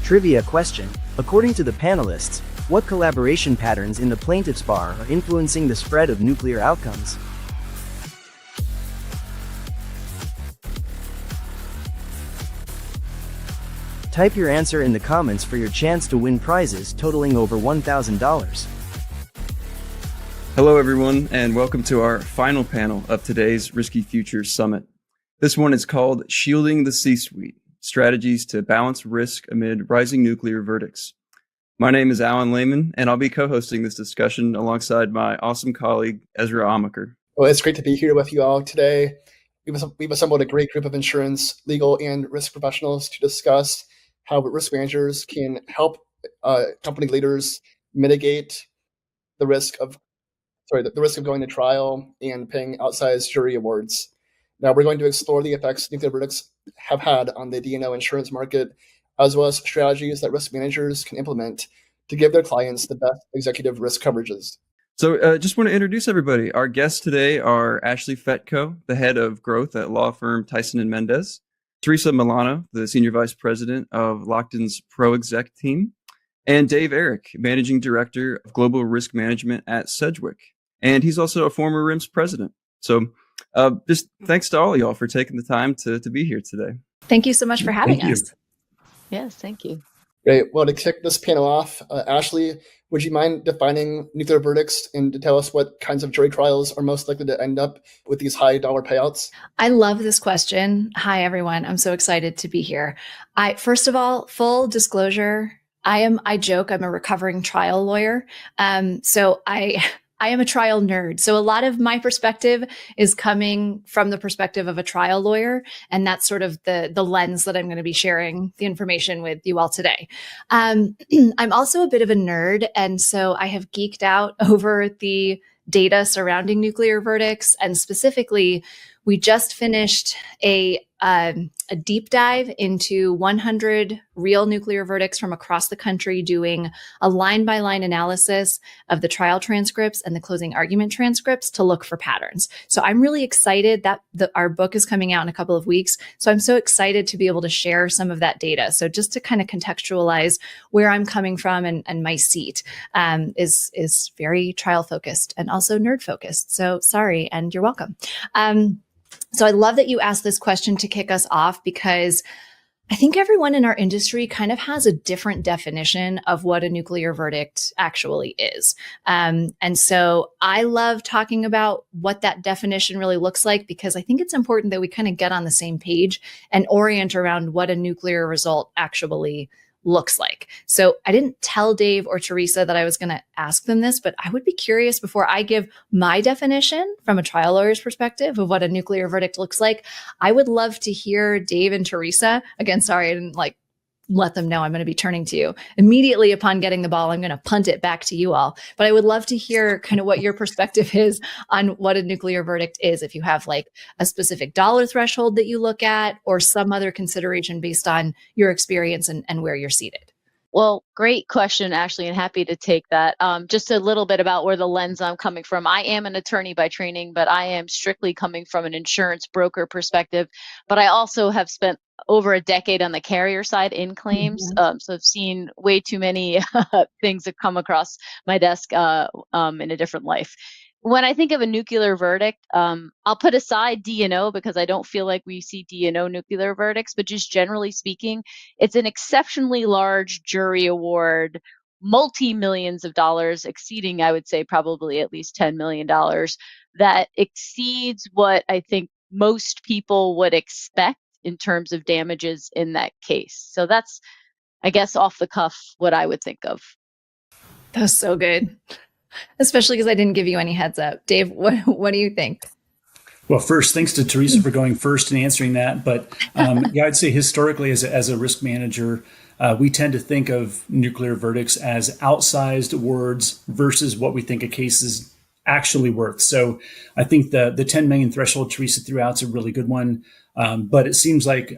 Trivia question. According to the panelists, what collaboration patterns in the plaintiff's bar are influencing the spread of nuclear outcomes? Type your answer in the comments for your chance to win prizes totaling over $1,000. Hello, everyone, and welcome to our final panel of today's Risky Futures Summit. This one is called Shielding the C-Suite, Strategies to Balance Risk Amid Rising Nuclear Verdicts. My name is Laman, and I'll be co-hosting this discussion alongside my awesome colleague, Ezra Amacher. Well, it's great to be here with you all today. We've assembled a great group of insurance, legal, and risk professionals to discuss how risk managers can help company leaders mitigate the risk of going to trial and paying outsized jury awards. Now, we're going to explore the effects nuclear verdicts have had on the D&O insurance market, as well as strategies that risk managers can implement to give their clients the best executive risk coverages. So just want to introduce everybody. Our guests today are Ashley Fetko, the head of growth at law firm Tyson & Mendez, Teresa Milano, the senior vice president of Lockton's Pro Exec team, and Dave Eric, managing director of global risk management at Sedgwick. And he's also a former RIMS president. So just thanks to all of y'all for taking the time to be here today. Thank you so much for having us. Yes, thank you. Great. Well, to kick this panel off, Ashley, would you mind defining nuclear verdicts and to tell us what kinds of jury trials are most likely to end up with these high dollar payouts? I love this question. Hi, everyone. I'm so excited to be here. First of all, full disclosure, I joke, I'm a recovering trial lawyer. So I am a trial nerd. So a lot of my perspective is coming from the perspective of a trial lawyer. And that's sort of the lens that I'm going to be sharing the information with you all today. I'm also a bit of a nerd. And so I have geeked out over the data surrounding nuclear verdicts. And specifically, we just finished a deep dive into 100 real nuclear verdicts from across the country, doing a line-by-line analysis of the trial transcripts and the closing argument transcripts to look for patterns. So I'm really excited that our book is coming out in a couple of weeks. So I'm so excited to be able to share some of that data. So just to kind of contextualize where I'm coming from and my seat is very trial focused and also nerd focused. So sorry, and you're welcome. So I love that you asked this question to kick us off, because I think everyone in our industry kind of has a different definition of what a nuclear verdict actually is. And so I love talking about what that definition really looks like, because I think it's important that we kind of get on the same page and orient around what a nuclear result actually looks like. So I didn't tell Dave or Teresa that I was going to ask them this, but I would be curious, before I give my definition from a trial lawyer's perspective of what a nuclear verdict looks like, I would love to hear Dave and Teresa. Again, sorry, I didn't let them know I'm going to be turning to you. Immediately upon getting the ball, I'm going to punt it back to you all. But I would love to hear kind of what your perspective is on what a nuclear verdict is, if you have like a specific dollar threshold that you look at, or some other consideration based on your experience and where you're seated. Well, great question, Ashley, and happy to take that. Just a little bit about where the lens I'm coming from. I am an attorney by training, but I am strictly coming from an insurance broker perspective. But I also have spent over a decade on the carrier side in claims. So I've seen way too many things that come across my desk in a different life. When I think of a nuclear verdict, I'll put aside D&O because I don't feel like we see D&O nuclear verdicts, but just generally speaking, it's an exceptionally large jury award, multi-millions of dollars, exceeding, I would say, probably at least $10 million, that exceeds what I think most people would expect in terms of damages in that case. So that's, I guess, off the cuff, what I would think of. That's so good. Especially because I didn't give you any heads up. Dave, what do you think? Well, first, thanks to Teresa for going first and answering that. But yeah, I'd say historically, as a risk manager, we tend to think of nuclear verdicts as outsized awards versus what we think a case is actually worth. So I think the 10 million threshold Teresa threw out is a really good one. But it seems like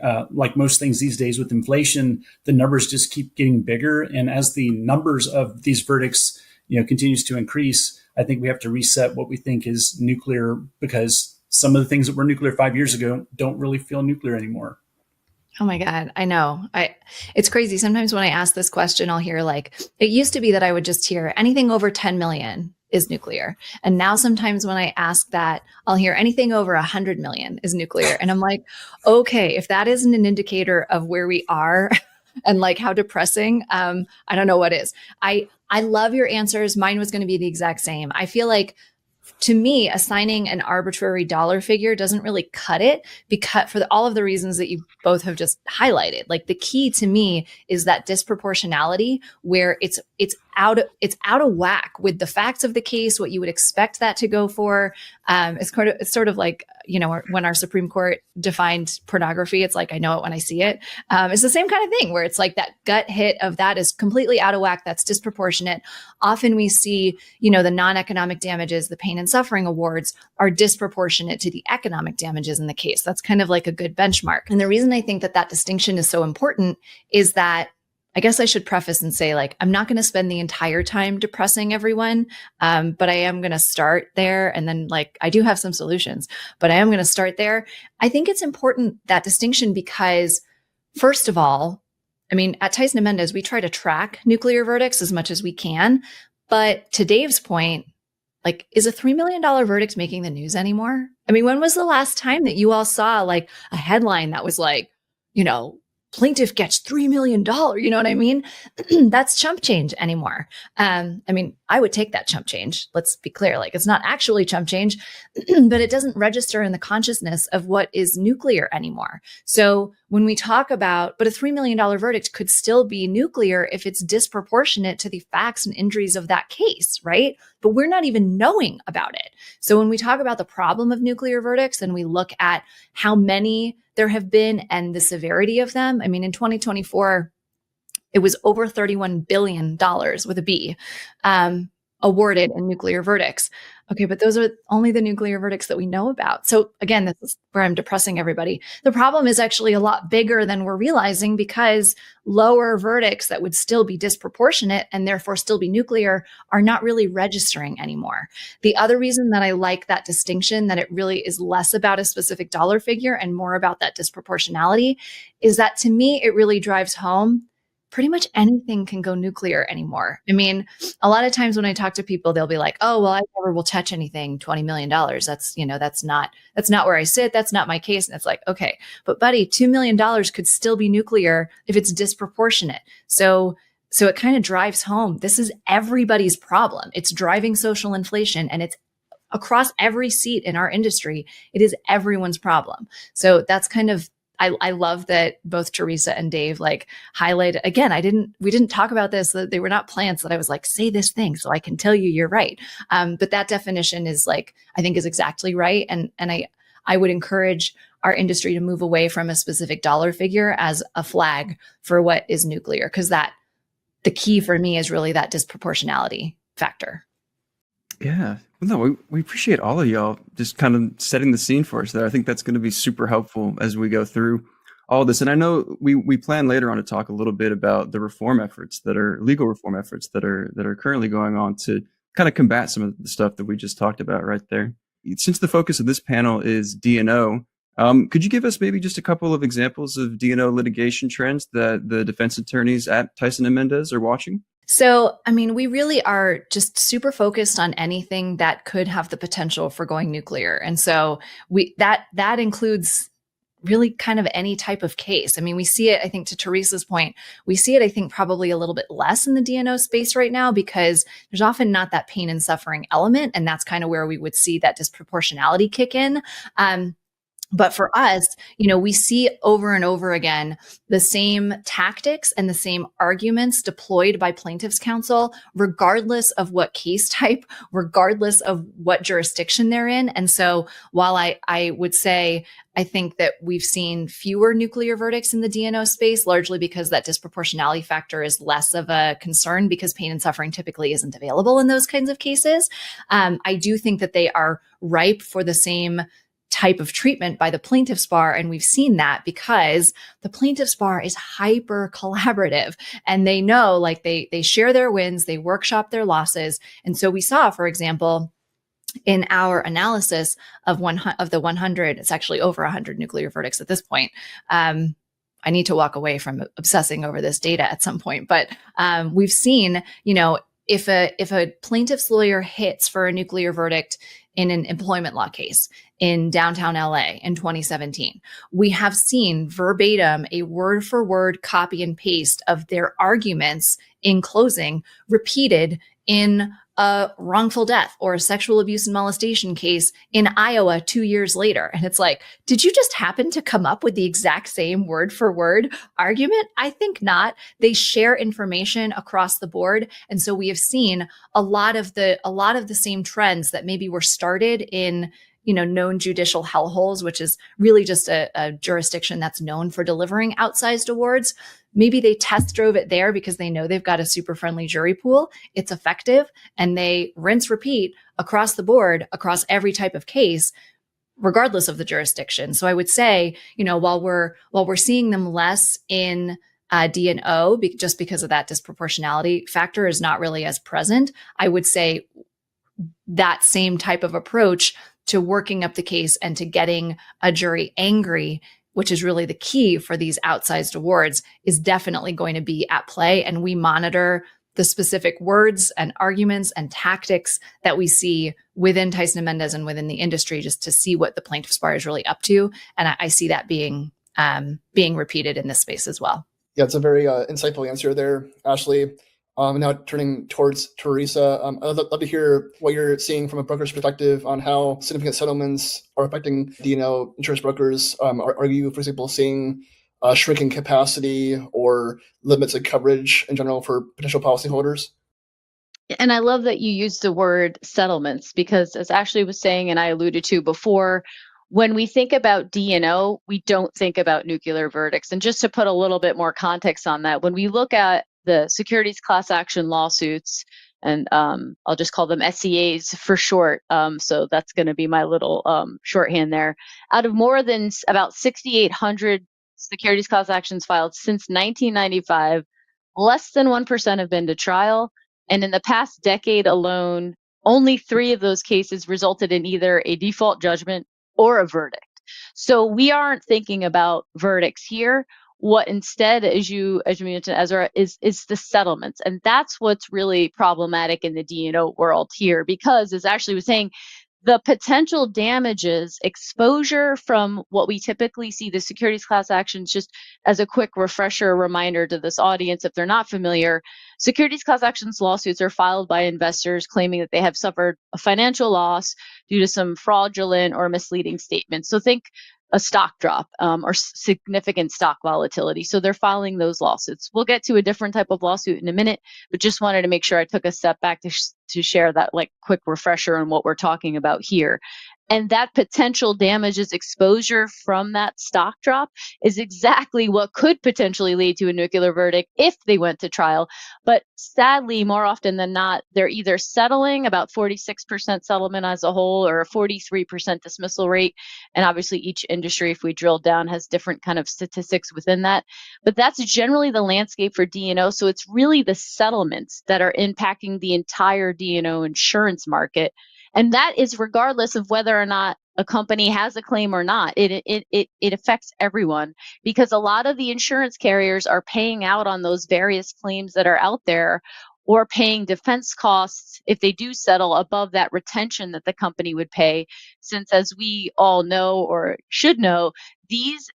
most things these days with inflation, the numbers just keep getting bigger. And as the numbers of these verdicts continues to increase, I think we have to reset what we think is nuclear, because some of the things that were nuclear 5 years ago don't really feel nuclear anymore. Oh my God. I know. It's crazy. Sometimes when I ask this question, I'll hear like, it used to be that I would just hear anything over 10 million is nuclear. And now sometimes when I ask that, I'll hear anything over 100 million is nuclear. And I'm like, okay, if that isn't an indicator of where we are and like how depressing, I don't know what is. I love your answers. Mine was going to be the exact same. I feel like to me, assigning an arbitrary dollar figure doesn't really cut it because for all of the reasons that you both have just highlighted. Like the key to me is that disproportionality where it's out of whack with the facts of the case, what you would expect that to go for. It's sort of like, when our Supreme Court defined pornography, it's like, I know it when I see it. It's the same kind of thing where it's like that gut hit of that is completely out of whack. That's disproportionate. Often we see, the non-economic damages, the pain and suffering awards are disproportionate to the economic damages in the case. That's kind of like a good benchmark. And the reason I think that distinction is so important is that I guess I should preface and say, like, I'm not going to spend the entire time depressing everyone, but I am going to start there. And then, like, I do have some solutions, but I am going to start there. I think it's important, that distinction, because first of all, I mean, at Tyson and Mendez, we try to track nuclear verdicts as much as we can. But to Dave's point, like, is a $3 million verdict making the news anymore? I mean, when was the last time that you all saw like a headline that was like, plaintiff gets $3 million. You know what I mean? That's chump change anymore. I mean, I would take that chump change. Let's be clear. Like, it's not actually chump change, but it doesn't register in the consciousness of what is nuclear anymore. So when we talk about, but a $3 million verdict could still be nuclear if it's disproportionate to the facts and injuries of that case, right? But we're not even knowing about it. So when we talk about the problem of nuclear verdicts and we look at how many there have been and the severity of them, I mean, in 2024, it was over $31 billion with a B awarded in nuclear verdicts. Okay, but those are only the nuclear verdicts that we know about. So again, this is where I'm depressing everybody. The problem is actually a lot bigger than we're realizing, because lower verdicts that would still be disproportionate and therefore still be nuclear are not really registering anymore. The other reason that I like that distinction, that it really is less about a specific dollar figure and more about that disproportionality, is that to me, it really drives home pretty much anything can go nuclear anymore. I mean, a lot of times when I talk to people, they'll be like, oh, well, I never will touch anything $20 million. That's not where I sit. That's not my case. And it's like, okay, but buddy, $2 million could still be nuclear if it's disproportionate. So it kind of drives home. This is everybody's problem. It's driving social inflation, and it's across every seat in our industry. It is everyone's problem. So that's kind of, I love that both Teresa and Dave like highlighted again. We didn't talk about this. They were not plants that I was like, say this thing so I can tell you you're right. But that definition is like, I think is exactly right. And I would encourage our industry to move away from a specific dollar figure as a flag for what is nuclear, because the key for me is really that disproportionality factor. Yeah. No, we appreciate all of y'all just kind of setting the scene for us there. I think that's going to be super helpful as we go through all this. And I know we plan later on to talk a little bit about the legal reform efforts that are currently going on to kind of combat some of the stuff that we just talked about right there. Since the focus of this panel is D&O, could you give us maybe just a couple of examples of D&O litigation trends that the defense attorneys at Tyson and Mendez are watching? So, I mean, we really are just super focused on anything that could have the potential for going nuclear. And so that includes really kind of any type of case. I mean, we see it, I think to Teresa's point, we see it, I think, probably a little bit less in the D&O space right now, because there's often not that pain and suffering element. And that's kind of where we would see that disproportionality kick in. But for us, we see over and over again the same tactics and the same arguments deployed by plaintiffs' counsel, regardless of what case type, regardless of what jurisdiction they're in. And so while I would say, I think that we've seen fewer nuclear verdicts in the D&O space, largely because that disproportionality factor is less of a concern, because pain and suffering typically isn't available in those kinds of cases. I do think that they are ripe for the same type of treatment by the plaintiff's bar. And we've seen that because the plaintiff's bar is hyper collaborative, and they know, like, they share their wins, they workshop their losses. And so we saw, for example, in our analysis of the 100, it's actually over 100 nuclear verdicts at this point, I need to walk away from obsessing over this data at some point. But we've seen, if a plaintiff's lawyer hits for a nuclear verdict in an employment law case in downtown LA in 2017, we have seen verbatim a word for word copy and paste of their arguments in closing repeated in a wrongful death or a sexual abuse and molestation case in Iowa 2 years later. And it's like, did you just happen to come up with the exact same word for word argument? I think not. They share information across the board. And so we have seen a lot of the same trends that maybe were started in known judicial hellholes, which is really just a jurisdiction that's known for delivering outsized awards. Maybe they test drove it there because they know they've got a super friendly jury pool. It's effective, and they rinse repeat across the board, across every type of case, regardless of the jurisdiction. So I would say, while we're seeing them less in D&O, just because of that disproportionality factor is not really as present, I would say that same type of approach to working up the case and to getting a jury angry, which is really the key for these outsized awards, is definitely going to be at play. And we monitor the specific words and arguments and tactics that we see within Tyson and Mendez and within the industry, just to see what the plaintiff's bar is really up to. And I see that being repeated in this space as well. Yeah, it's a very insightful answer there, Ashley. Now turning towards Teresa, I'd love to hear what you're seeing from a broker's perspective on how significant settlements are affecting D&O insurance brokers. Are you, for example, seeing shrinking capacity or limits of coverage in general for potential policyholders? And I love that you used the word settlements, because as Ashley was saying, and I alluded to before, when we think about D&O, we don't think about nuclear verdicts. And just to put a little bit more context on that, when we look at the securities class action lawsuits, and I'll just call them SCAs for short. So that's going to be my little shorthand there. Out of more than about 6,800 securities class actions filed since 1995, less than 1% have been to trial. And in the past decade alone, only 3 of those cases resulted in either a default judgment or a verdict. So we aren't thinking about verdicts here. What instead, as you mentioned, Ezra, is the settlements. And that's what's really problematic in the D&O world here, because as Ashley was saying, the potential damages exposure from what we typically see the securities class actions, just as a quick refresher reminder to this audience, if they're not familiar, securities class actions lawsuits are filed by investors claiming that they have suffered a financial loss due to some fraudulent or misleading statements. So think a stock drop or significant stock volatility. So they're filing those lawsuits. We'll get to a different type of lawsuit in a minute, but just wanted to make sure I took a step back to share that quick refresher on what we're talking about here. And that potential damages exposure from that stock drop is exactly what could potentially lead to a nuclear verdict if they went to trial. But sadly, more often than not, they're either settling about 46% settlement as a whole or a 43% dismissal rate. And obviously each industry, if we drill down, has different kind of statistics within that. But that's generally the landscape for D&O. So it's really the settlements that are impacting the entire D&O insurance market. And that is regardless of whether or not a company has a claim or not. It affects everyone, because a lot of the insurance carriers are paying out on those various claims that are out there, or paying defense costs if they do settle above that retention that the company would pay. Since, as we all know or should know, these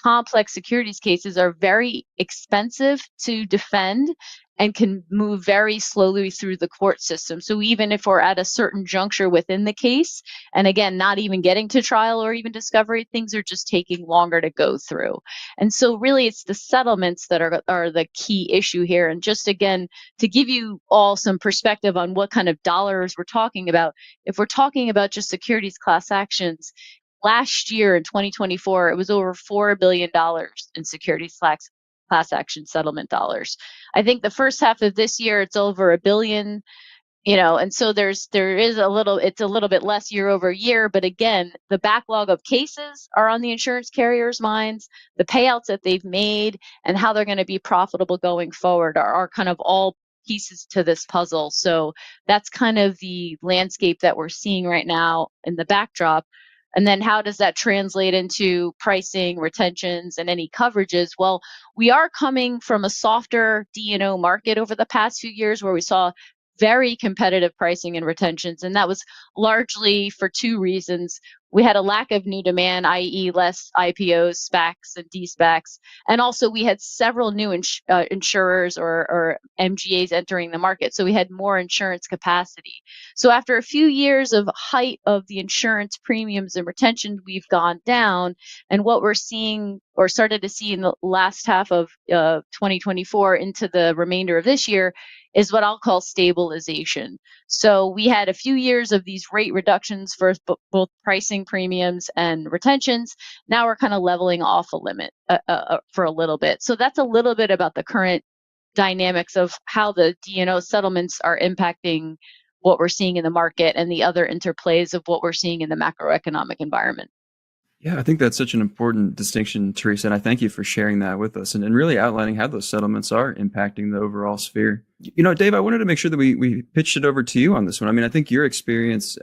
complex securities cases are very expensive to defend and can move very slowly through the court system. So even if we're at a certain juncture within the case, and again, not even getting to trial or even discovery, things are just taking longer to go through. And so really it's the settlements that are the key issue here. And just again, to give you all some perspective on what kind of dollars we're talking about, if we're talking about just securities class actions, last year in 2024, it was over $4 billion in securities class action settlement dollars. I think the first half of this year, it's over $1 billion, and so it's a little bit less year over year. But again, the backlog of cases are on the insurance carriers' minds. The payouts that they've made and how they're going to be profitable going forward are kind of all pieces to this puzzle. So that's kind of the landscape that we're seeing right now in the backdrop. And then how does that translate into pricing, retentions, and any coverages? Well, we are coming from a softer D&O market over the past few years where we saw very competitive pricing and retentions. And that was largely for two reasons. We had a lack of new demand, i.e. less IPOs, SPACs, and de-SPACs. And also we had several new insurers or MGAs entering the market. So we had more insurance capacity. So after a few years of height of the insurance premiums and retention, we've gone down. And what we're seeing or started to see in the last half of 2024 into the remainder of this year is what I'll call stabilization. So we had a few years of these rate reductions for both pricing premiums and retentions. Now we're kind of leveling off a limit for a little bit. So that's a little bit about the current dynamics of how the D&O settlements are impacting what we're seeing in the market and the other interplays of what we're seeing in the macroeconomic environment. Yeah, I think that's such an important distinction, Teresa, and I thank you for sharing that with us and really outlining how those settlements are impacting the overall sphere. Dave, I wanted to make sure that we pitched it over to you on this one. I mean, I think your experience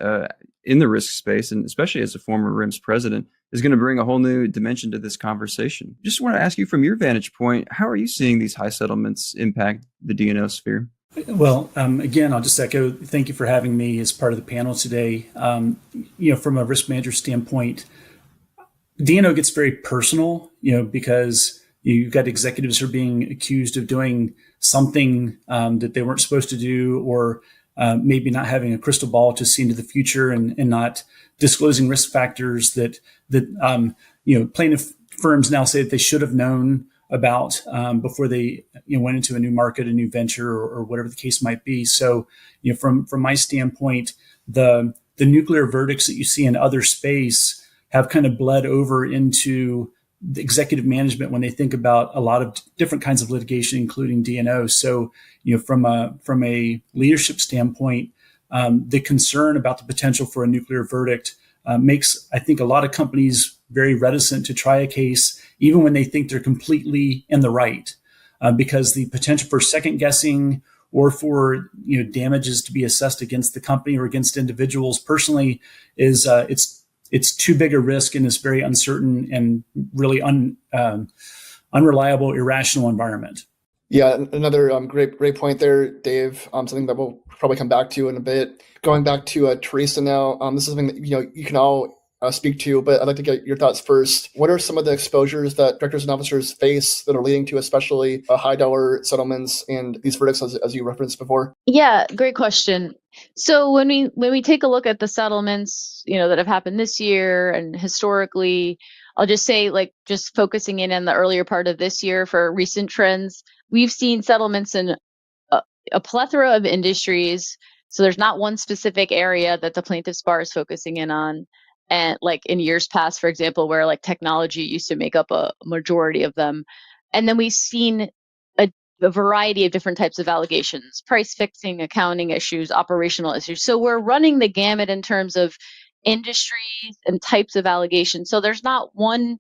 in the risk space, and especially as a former RIMS president, is going to bring a whole new dimension to this conversation. Just want to ask you from your vantage point, how are you seeing these high settlements impact the D&O sphere? Well, again, I'll just echo, thank you for having me as part of the panel today. From a risk manager standpoint, D&O gets very personal, because you've got executives who are being accused of doing something that they weren't supposed to do, or maybe not having a crystal ball to see into the future and not disclosing risk factors that plaintiff firms now say that they should have known about before they went into a new market, a new venture, or whatever the case might be. So, from my standpoint, the nuclear verdicts that you see in other space have kind of bled over into the executive management when they think about a lot of different kinds of litigation, including D&O. So, from a leadership standpoint, the concern about the potential for a nuclear verdict makes, I think, a lot of companies very reticent to try a case, even when they think they're completely in the right, because the potential for second guessing or for damages to be assessed against the company or against individuals personally is it's too big a risk in this very uncertain and really unreliable, irrational environment. Yeah, another great point there, Dave. Something that we'll probably come back to in a bit. Going back to Teresa now, this is something that you can all speak to, but I'd like to get your thoughts first. What are some of the exposures that directors and officers face that are leading to especially high dollar settlements and these verdicts, as you referenced before? Yeah, great question. So when we take a look at the settlements, that have happened this year and historically, I'll just say, just focusing in on the earlier part of this year for recent trends, we've seen settlements in a plethora of industries. So there's not one specific area that the plaintiff's bar is focusing in on. And like in years past, for example, where technology used to make up a majority of them. And then we've seen a variety of different types of allegations, price fixing, accounting issues, operational issues. So we're running the gamut in terms of industries and types of allegations. So there's not one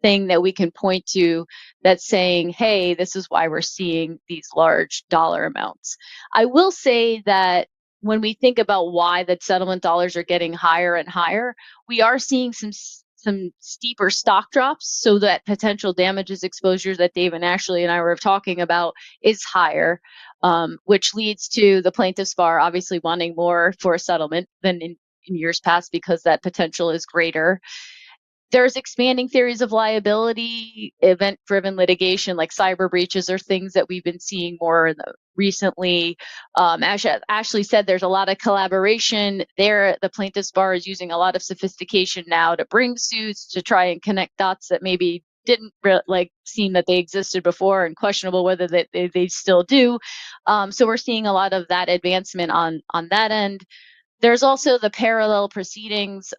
thing that we can point to that's saying, hey, this is why we're seeing these large dollar amounts. I will say that when we think about why the settlement dollars are getting higher and higher, we are seeing some steeper stock drops, so that potential damages exposures that Dave and Ashley and I were talking about is higher, which leads to the plaintiff's bar obviously wanting more for a settlement than in years past because that potential is greater. There's expanding theories of liability, event-driven litigation like cyber breaches are things that we've been seeing more recently. As Ashley said, there's a lot of collaboration there. The plaintiff's bar is using a lot of sophistication now to bring suits to try and connect dots that maybe didn't seem that they existed before and questionable whether they still do. So we're seeing a lot of that advancement on that end. There's also the parallel proceedings.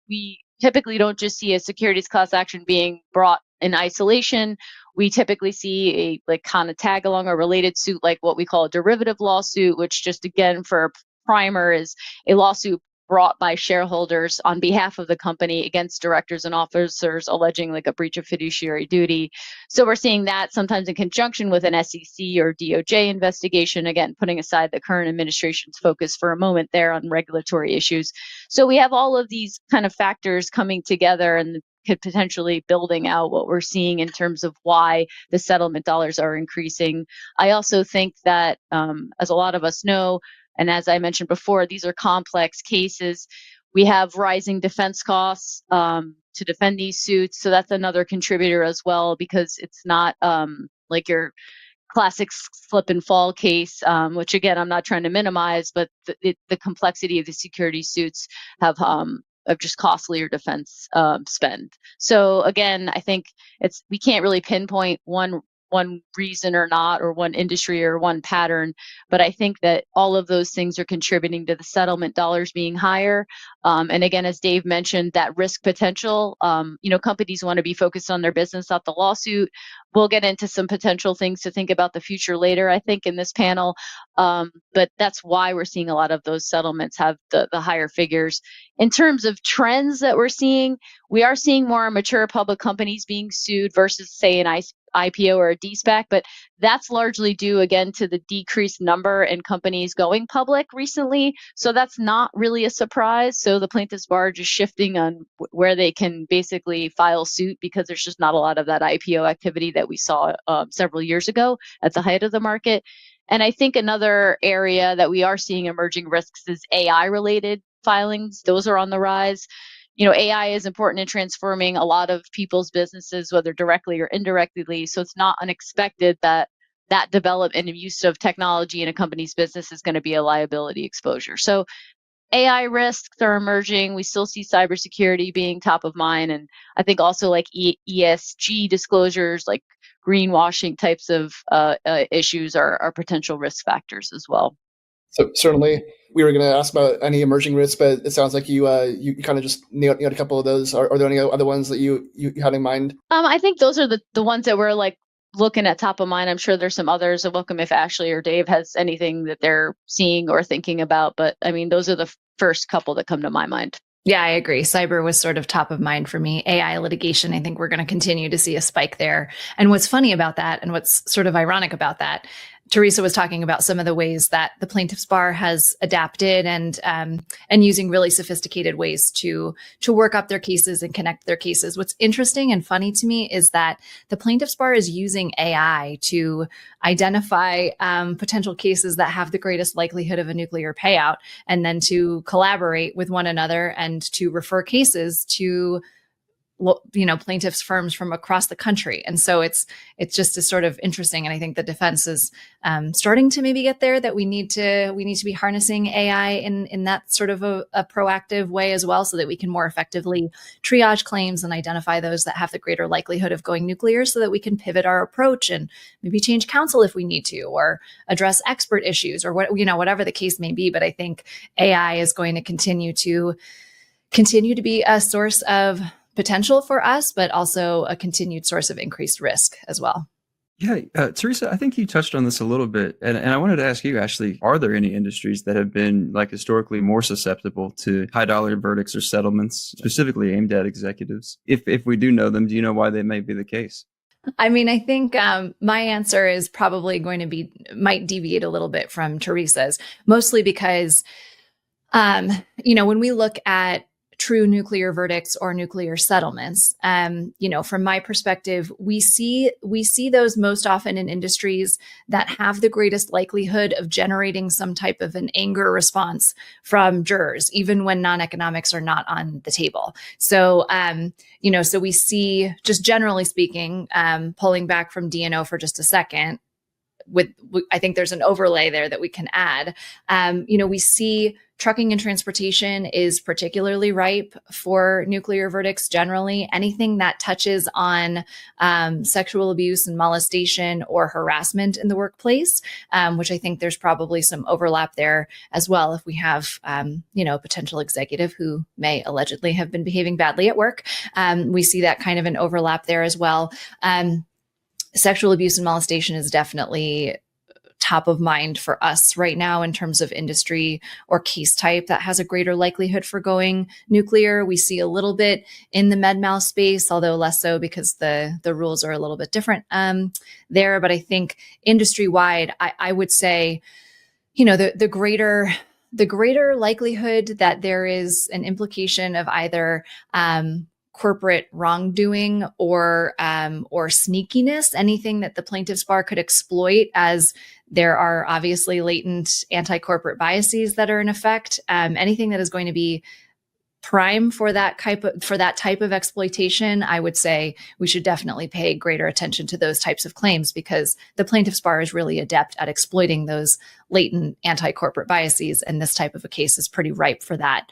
We typically don't just see a securities class action being brought in isolation. We typically see a kind of tag along a related suit, like what we call a derivative lawsuit, which just again for a primer is a lawsuit brought by shareholders on behalf of the company against directors and officers alleging like a breach of fiduciary duty. So we're seeing that sometimes in conjunction with an SEC or DOJ investigation, again, putting aside the current administration's focus for a moment there on regulatory issues. So we have all of these kind of factors coming together and could potentially building out what we're seeing in terms of why the settlement dollars are increasing. I also think that, as a lot of us know, and as I mentioned before, these are complex cases. We have rising defense costs to defend these suits. So that's another contributor as well, because it's not like your classic slip and fall case, which again, I'm not trying to minimize, but the complexity of the security suits have of just costlier defense spend. So again, I think we can't really pinpoint one reason or not, or one industry or one pattern, but I think that all of those things are contributing to the settlement dollars being higher. And again, as Dave mentioned, that risk potential, companies want to be focused on their business, not the lawsuit. We'll get into some potential things to think about the future later, I think, in this panel. But that's why we're seeing a lot of those settlements have the higher figures. In terms of trends that we're seeing, we are seeing more mature public companies being sued versus, say, an IPO or a de-SPAC, but that's largely due, again, to the decreased number in companies going public recently. So that's not really a surprise. So the plaintiff's bar is shifting on where they can basically file suit, because there's just not a lot of that IPO activity that we saw several years ago at the height of the market. And I think another area that we are seeing emerging risks is AI-related filings. Those are on the rise. AI is important in transforming a lot of people's businesses, whether directly or indirectly. So it's not unexpected that development and use of technology in a company's business is going to be a liability exposure. So AI risks are emerging. We still see cybersecurity being top of mind. And I think also like ESG disclosures, like greenwashing types of issues are potential risk factors as well. So certainly, we were going to ask about any emerging risks, but it sounds like you kind of just nailed a couple of those. Are there any other ones that you had in mind? I think those are the ones that we're like looking at top of mind. I'm sure there's some others. I'm welcome if Ashley or Dave has anything that they're seeing or thinking about. But I mean, those are the first couple that come to my mind. Yeah, I agree. Cyber was sort of top of mind for me. AI litigation, I think we're going to continue to see a spike there. And what's funny about that, and what's sort of ironic about that, Teresa was talking about some of the ways that the plaintiff's bar has adapted and using really sophisticated ways to work up their cases and connect their cases. What's interesting and funny to me is that the plaintiff's bar is using AI to identify potential cases that have the greatest likelihood of a nuclear payout, and then to collaborate with one another and to refer cases to plaintiffs' firms from across the country. And so it's just a sort of interesting. And I think the defense is starting to maybe get there, that we need to be harnessing AI in that sort of a proactive way as well, so that we can more effectively triage claims and identify those that have the greater likelihood of going nuclear, so that we can pivot our approach and maybe change counsel if we need to, or address expert issues, or whatever the case may be. But I think AI is going to continue to be a source of potential for us, but also a continued source of increased risk as well. Yeah, Teresa, I think you touched on this a little bit, and I wanted to ask you, Ashley, are there any industries that have been like historically more susceptible to high dollar verdicts or settlements, specifically aimed at executives? If we do know them, do you know why they may be the case? I mean, I think my answer is probably going to might deviate a little bit from Teresa's, mostly because, when we look at true nuclear verdicts or nuclear settlements, from my perspective, we see those most often in industries that have the greatest likelihood of generating some type of an anger response from jurors, even when non-economics are not on the table. So, so we see, just generally speaking, pulling back from D&O for just a second, I think there's an overlay there that we can add. We see trucking and transportation is particularly ripe for nuclear verdicts generally. Anything that touches on sexual abuse and molestation or harassment in the workplace, which I think there's probably some overlap there as well. If we have, a potential executive who may allegedly have been behaving badly at work, we see that kind of an overlap there as well. Sexual abuse and molestation is definitely top of mind for us right now in terms of industry or case type that has a greater likelihood for going nuclear. We see a little bit in the med mal space, although less so because the rules are a little bit different there. But I think industry wide, I would say, the greater likelihood that there is an implication of either corporate wrongdoing or sneakiness, anything that the plaintiff's bar could exploit, as there are obviously latent anti-corporate biases that are in effect. Anything that is going to be prime for that type of exploitation, I would say we should definitely pay greater attention to those types of claims, because the plaintiff's bar is really adept at exploiting those latent anti-corporate biases, and this type of a case is pretty ripe for that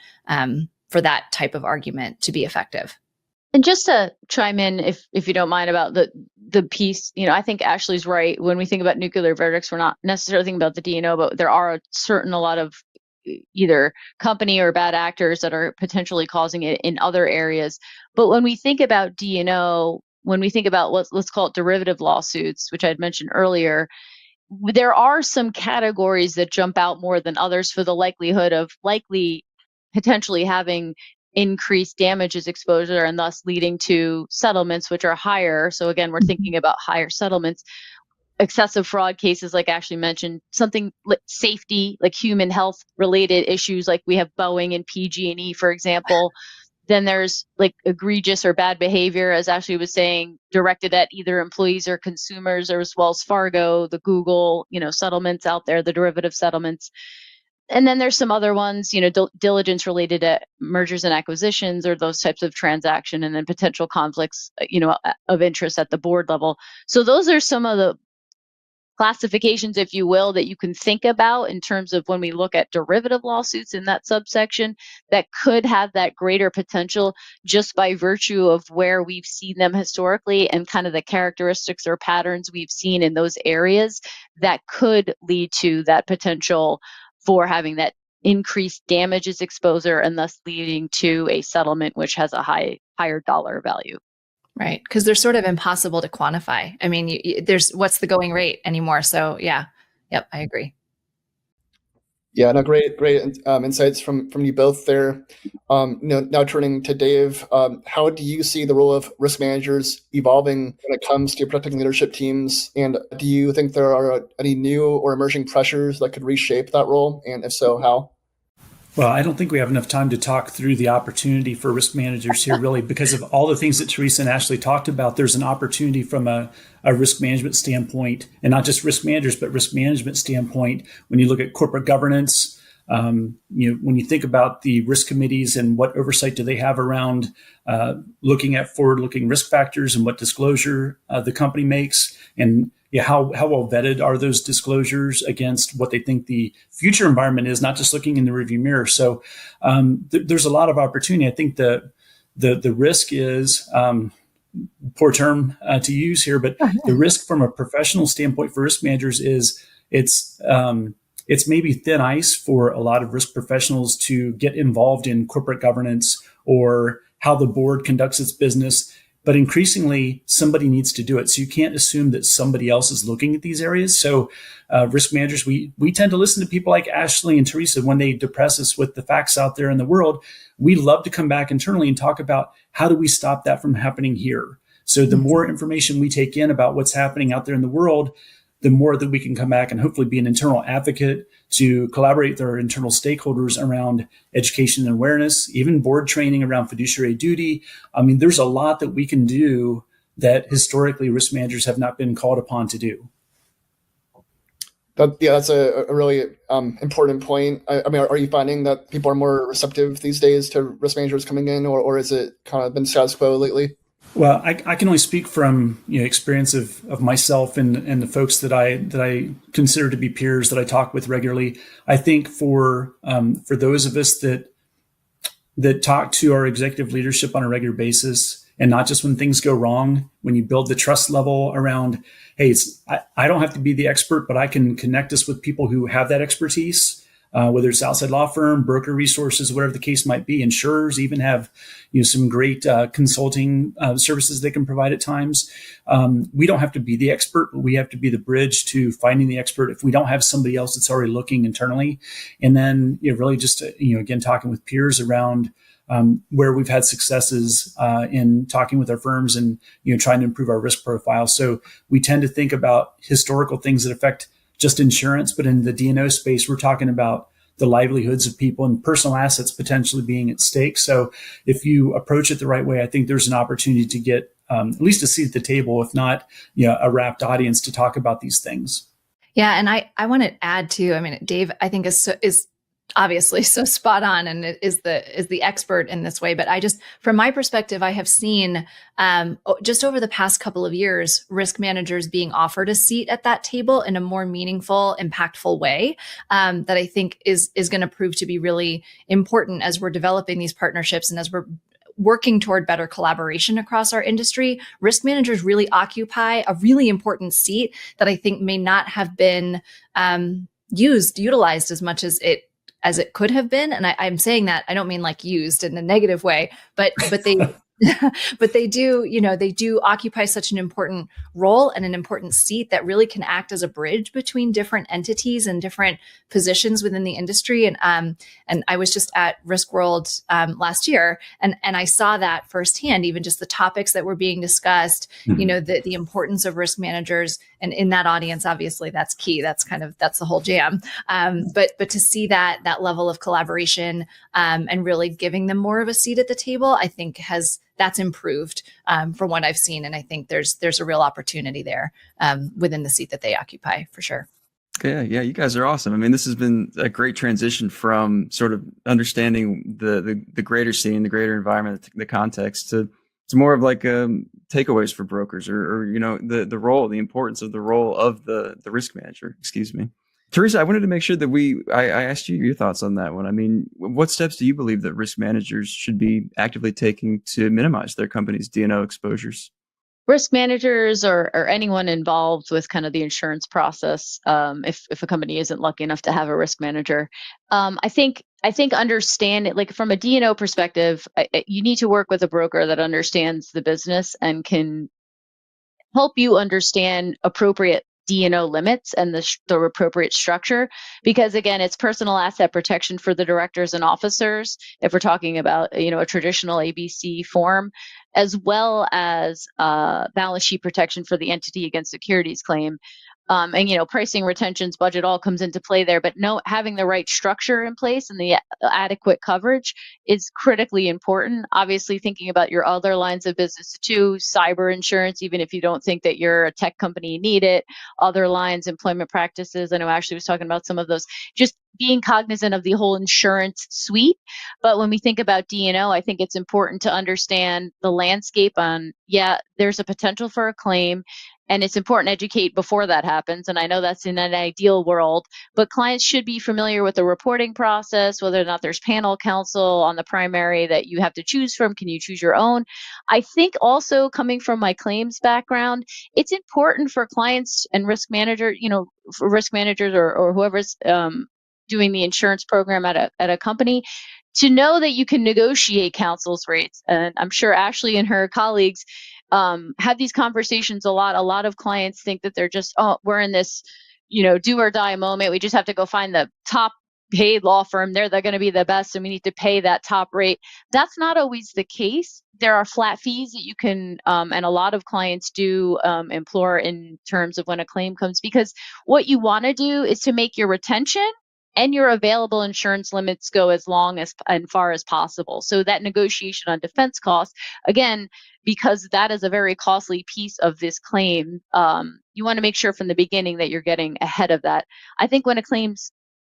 type of argument to be effective. And just to chime in, if you don't mind, about the piece, I think Ashley's right. When we think about nuclear verdicts, we're not necessarily thinking about the D&O, but there are a lot of either company or bad actors that are potentially causing it in other areas. But when we think about D&O, when we think about let's call it derivative lawsuits, which I had mentioned earlier, there are some categories that jump out more than others for the likelihood of potentially having increased damages exposure and thus leading to settlements which are higher. So again, we're thinking about higher settlements. Excessive fraud cases, like Ashley mentioned, something like safety, like human health related issues, like we have Boeing and PG&E, for example. Then there's like egregious or bad behavior, as Ashley was saying, directed at either employees or consumers. There was Wells Fargo, the Google, settlements out there, the derivative settlements. And then there's some other ones, diligence related to mergers and acquisitions or those types of transaction, and then potential conflicts, of interest at the board level. So those are some of the classifications, if you will, that you can think about in terms of when we look at derivative lawsuits in that subsection that could have that greater potential just by virtue of where we've seen them historically and kind of the characteristics or patterns we've seen in those areas that could lead to that potential for having that increased damages exposure and thus leading to a settlement which has a higher dollar value. Right. Because they're sort of impossible to quantify. I mean, there's what's the going rate anymore? So yeah. Yep. I agree. Yeah, no, great insights from you both there. Now turning to Dave, how do you see the role of risk managers evolving when it comes to protecting leadership teams? And do you think there are any new or emerging pressures that could reshape that role? And if so, how? Well, I don't think we have enough time to talk through the opportunity for risk managers here, really, because of all the things that Teresa and Ashley talked about. There's an opportunity from a risk management standpoint, and not just risk managers, but risk management standpoint. When you look at corporate governance, when you think about the risk committees and what oversight do they have around looking at forward-looking risk factors and what disclosure the company makes, and how well vetted are those disclosures against what they think the future environment is, not just looking in the rearview mirror. So there's a lot of opportunity. I think the risk is, poor term to use here, but the risk from a professional standpoint for risk managers is it's maybe thin ice for a lot of risk professionals to get involved in corporate governance or how the board conducts its business. But increasingly, somebody needs to do it. So you can't assume that somebody else is looking at these areas. So risk managers, we tend to listen to people like Ashley and Teresa when they depress us with the facts out there in the world. We love to come back internally and talk about how do we stop that from happening here. So the more information we take in about what's happening out there in the world, the more that we can come back and hopefully be an internal advocate to collaborate with our internal stakeholders around education and awareness, even board training around fiduciary duty. I mean, there's a lot that we can do that historically risk managers have not been called upon to do. That's a really important point. I mean, are you finding that people are more receptive these days to risk managers coming in, or is it kind of been status quo lately? Well, I can only speak from experience of myself and the folks that I consider to be peers that I talk with regularly. I think for those of us that talk to our executive leadership on a regular basis, and not just when things go wrong, when you build the trust level around, hey, I don't have to be the expert, but I can connect us with people who have that expertise. whether it's outside law firm, broker resources, whatever the case might be. Insurers even have some great consulting services they can provide at times. We don't have to be the expert, but we have to be the bridge to finding the expert if we don't have somebody else that's already looking internally. And then really just again talking with peers around where we've had successes in talking with our firms and trying to improve our risk profile. So we tend to think about historical things that affect just insurance, but in the D&O space, we're talking about the livelihoods of people and personal assets potentially being at stake. So if you approach it the right way, I think there's an opportunity to get at least a seat at the table, if not a rapt audience to talk about these things. Yeah, and I want to add too. I mean, Dave, I think is obviously so spot on and is the expert in this way. But I just, from my perspective, I have seen just over the past couple of years, risk managers being offered a seat at that table in a more meaningful, impactful way that I think is going to prove to be really important as we're developing these partnerships and as we're working toward better collaboration across our industry. Risk managers really occupy a really important seat that I think may not have been utilized as much as it could have been. And I'm saying that, I don't mean like used in a negative way, but they but they do occupy such an important role and an important seat that really can act as a bridge between different entities and different positions within the industry. And I was just at Risk World last year, and I saw that firsthand, even just the topics that were being discussed, the importance of risk managers. And in that audience, obviously that's key. That's the whole jam. But to see that level of collaboration and really giving them more of a seat at the table, I think that's improved from what I've seen. And I think there's a real opportunity there within the seat that they occupy for sure. Yeah, you guys are awesome. I mean, this has been a great transition from sort of understanding the greater scene, the greater environment, the context to more of like takeaways for brokers or the role, the importance of the role of the risk manager. Excuse me. Teresa, I wanted to make sure that I asked you your thoughts on that one. I mean, what steps do you believe that risk managers should be actively taking to minimize their company's D&O exposures? Risk managers or anyone involved with kind of the insurance process, if a company isn't lucky enough to have a risk manager, I think understand it, like from a D&O perspective, you need to work with a broker that understands the business and can help you understand appropriate D&O limits and the appropriate structure, because again, it's personal asset protection for the directors and officers, if we're talking about a traditional ABC form, as well as balance sheet protection for the entity against securities claim. And pricing, retentions, budget all comes into play there, but having the right structure in place and the adequate coverage is critically important. Obviously, thinking about your other lines of business too, cyber insurance, even if you don't think that you're a tech company, you need it. Other lines, employment practices. I know Ashley was talking about some of those. Just being cognizant of the whole insurance suite. But when we think about D&O, I think it's important to understand the landscape on, there's a potential for a claim. And it's important to educate before that happens. And I know that's in an ideal world, but clients should be familiar with the reporting process, whether or not there's panel counsel on the primary that you have to choose from. Can you choose your own? I think also coming from my claims background, it's important for clients and risk managers, for risk managers or whoever's doing the insurance program at a company, to know that you can negotiate counsel's rates. And I'm sure Ashley and her colleagues have these conversations a lot. A lot of clients think that they're just, we're in this, do or die moment. We just have to go find the top paid law firm. They're going to be the best, and we need to pay that top rate. That's not always the case. There are flat fees that you can, and a lot of clients do implore in terms of when a claim comes, because what you want to do is to make your retention and your available insurance limits go as long as and far as possible. So that negotiation on defense costs, again, because that is a very costly piece of this claim, you want to make sure from the beginning that you're getting ahead of that. I think when a claim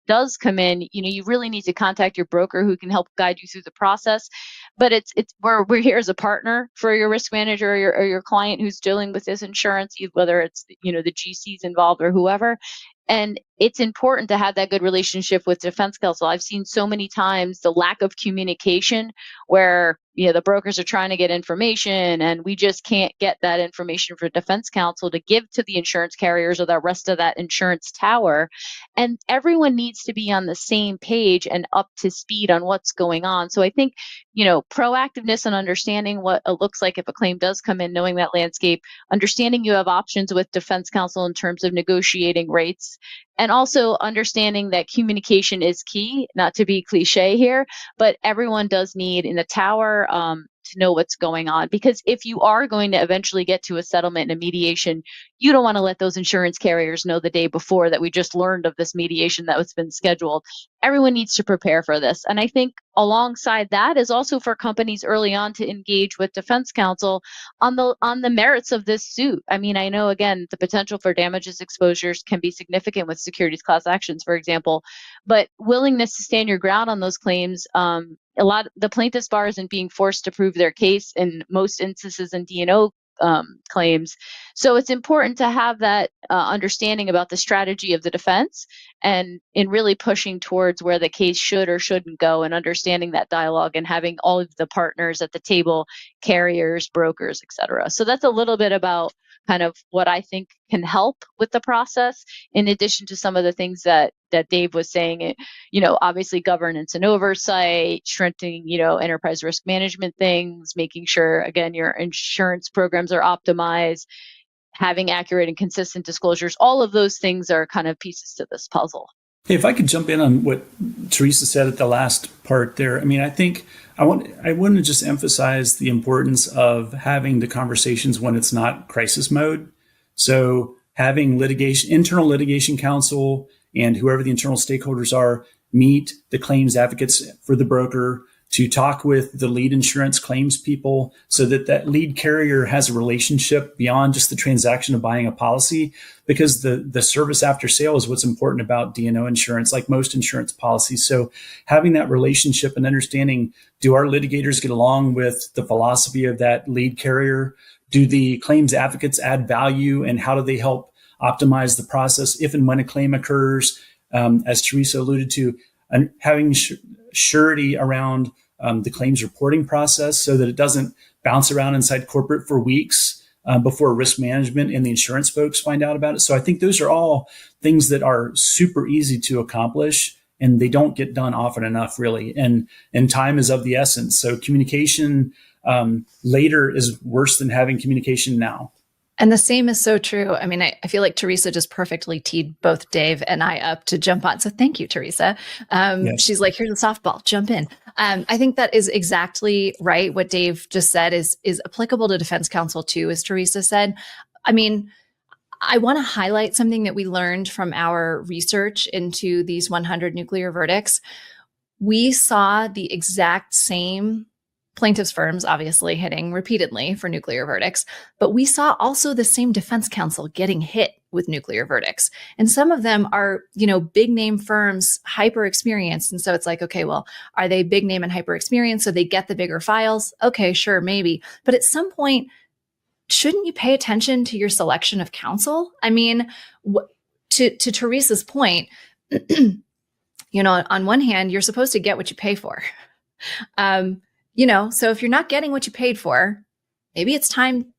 does come in, you really need to contact your broker who can help guide you through the process. But we're here as a partner for your risk manager or your client who's dealing with this insurance, whether it's the GCs involved or whoever. And it's important to have that good relationship with defense counsel. I've seen so many times the lack of communication where, the brokers are trying to get information and we just can't get that information for defense counsel to give to the insurance carriers or the rest of that insurance tower. And everyone needs to be on the same page and up to speed on what's going on. So I think, proactiveness and understanding what it looks like if a claim does come in, knowing that landscape, understanding you have options with defense counsel in terms of negotiating rates, and also understanding that communication is key, not to be cliche here, but everyone does need in the tower to know what's going on. Because if you are going to eventually get to a settlement and a mediation, you don't want to let those insurance carriers know the day before that we just learned of this mediation that was been scheduled. Everyone needs to prepare for this. And I think alongside that is also for companies early on to engage with defense counsel on the merits of this suit. I mean, I know, again, the potential for damages exposures can be significant with securities class actions, for example, but willingness to stand your ground on those claims. The plaintiff's bar isn't being forced to prove their case in most instances in D&O claims. So it's important to have that understanding about the strategy of the defense and in really pushing towards where the case should or shouldn't go, and understanding that dialogue and having all of the partners at the table, carriers, brokers, et cetera. So that's a little bit about kind of what I think can help with the process, in addition to some of the things that Dave was saying, obviously governance and oversight, strengthening, enterprise risk management things, making sure, again, your insurance programs are optimized, having accurate and consistent disclosures. All of those things are kind of pieces to this puzzle. Hey, if I could jump in on what Teresa said at the last part there. I mean, I think I want to just emphasize the importance of having the conversations when it's not crisis mode. So having internal litigation counsel and whoever the internal stakeholders are, meet the claims advocates for the broker, to talk with the lead insurance claims people so that lead carrier has a relationship beyond just the transaction of buying a policy, because the service after sale is what's important about D&O insurance, like most insurance policies. So having that relationship and understanding, do our litigators get along with the philosophy of that lead carrier? Do the claims advocates add value, and how do they help optimize the process if and when a claim occurs? As Teresa alluded to, and having surety around the claims reporting process so that it doesn't bounce around inside corporate for weeks before risk management and the insurance folks find out about it. So I think those are all things that are super easy to accomplish, and they don't get done often enough, really. And time is of the essence. So communication later is worse than having communication now. And the same is so true. I mean, I feel like Teresa just perfectly teed both Dave and I up to jump on. So thank you, Teresa. Yes. She's like, here's a softball, jump in. I think that is exactly right. What Dave just said is applicable to defense counsel too, as Teresa said. I mean, I want to highlight something that we learned from our research into these 100 nuclear verdicts. We saw the exact same plaintiffs' firms obviously hitting repeatedly for nuclear verdicts, but we saw also the same defense counsel getting hit with nuclear verdicts. And some of them are, big name firms, hyper experienced. And so it's like, okay, well, are they big name and hyper experienced so they get the bigger files? Okay, sure, maybe. But at some point, shouldn't you pay attention to your selection of counsel? I mean, to Teresa's point, on one hand, you're supposed to get what you pay for. So if you're not getting what you paid for, maybe it's time